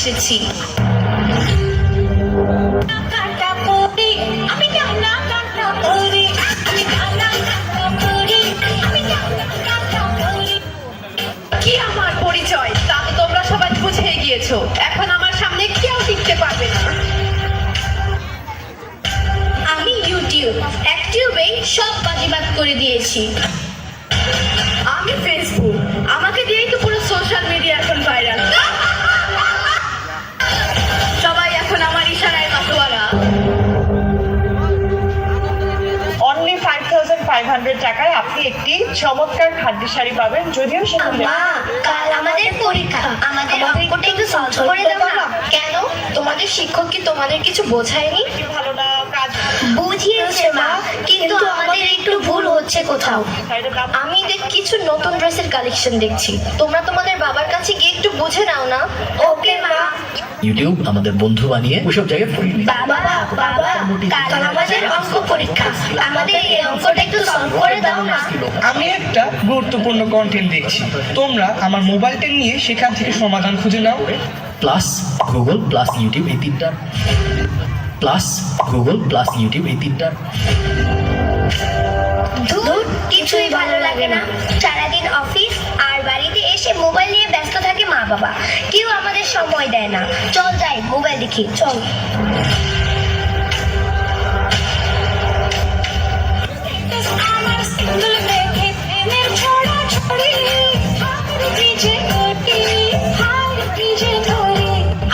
এসেছি। কি আমার পরিচয় তা তো তোমরা সবাই বুঝে গিয়েছো। এখন আমার সামনে কেউ টিকতে পারবে না। আমি ইউটিউবে সব বাজিবাদ করে দিয়েছি। আমি ফেসবুক, আমাকে দিয়েই তো পুরো সোশ্যাল মিডিয়া এখন ভাইরাল। সবাই এখন আমার ইশারায় মাতোয়ারা। অনলি 5500 টাকায় আপনি একটি চমৎকার খাদ্য শাড়ি পাবেন। যদিও সেটা মা, কাল আমাদের পরীক্ষা, আমাদের অঙ্কটা একটু সলভ করে দাও না। কেন? তোমাদের শিক্ষক কি তোমাদের কিছু বোঝায়নি? ভালো না কাজ বুঝিয়েছে মা, কিন্তু আমাদের একটু ভুল হচ্ছে কোথাও। আমি কিছু নতুন ড্রেসের কালেকশন দেখছি, তোমরা তোমাদের বাবার কাছে গিয়ে একটু বুঝে নাও না। ওকে মা। ইউটিউব আমাদের বন্ধু বানিয়ে ওসব জায়গায় ফ্রি। বাবা বাবা, কাল আমাদের অঙ্ক পরীক্ষা, আমাদের এই অঙ্কটা একটু সলভ করে দাও না। আমি একটা গুরুত্বপূর্ণ কন্টেন্ট দেখছি, তোমরা আমার মোবাইলটা নিয়ে সেখান থেকে সমাধান খুঁজে নাও। প্লাস গুগল প্লাস ইউটিউব এই তিনটা, প্লাস গুগল প্লাস ইউটিউব এই তিনটা। ধুর, কিছুই ভালো লাগে না। সারাদিন অফিস আর বাড়িতে এসে মোবাইল নিয়ে ব্যস্ত থাকে মা বাবা, কেউ আমাদের সময় দেয় না। চল যাই মোবাইল দেখি, চল।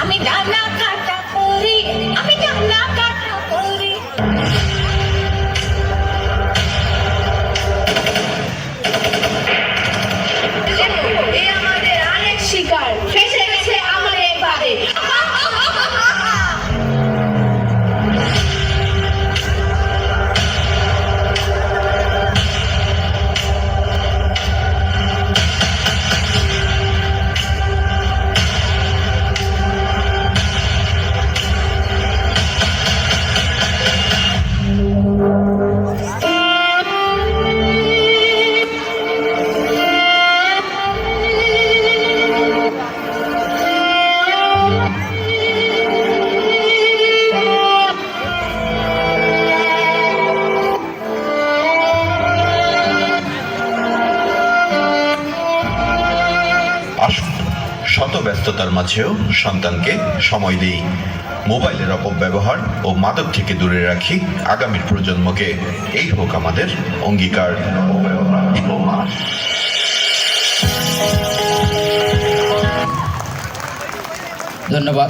আমি ডানা কাটা করি, আমি ডানা কাটা করি। এই আমাদের আরেক শিকার ফেসে গেছে আমার এবারে। আসুন শত ব্যস্ততার মাঝেও সন্তানকে সময় দিই, মোবাইলের অপব্যবহার ও মাদক থেকে দূরে রাখি আগামীর প্রজন্মকে। এই হোক আমাদের অঙ্গীকার। ধন্যবাদ।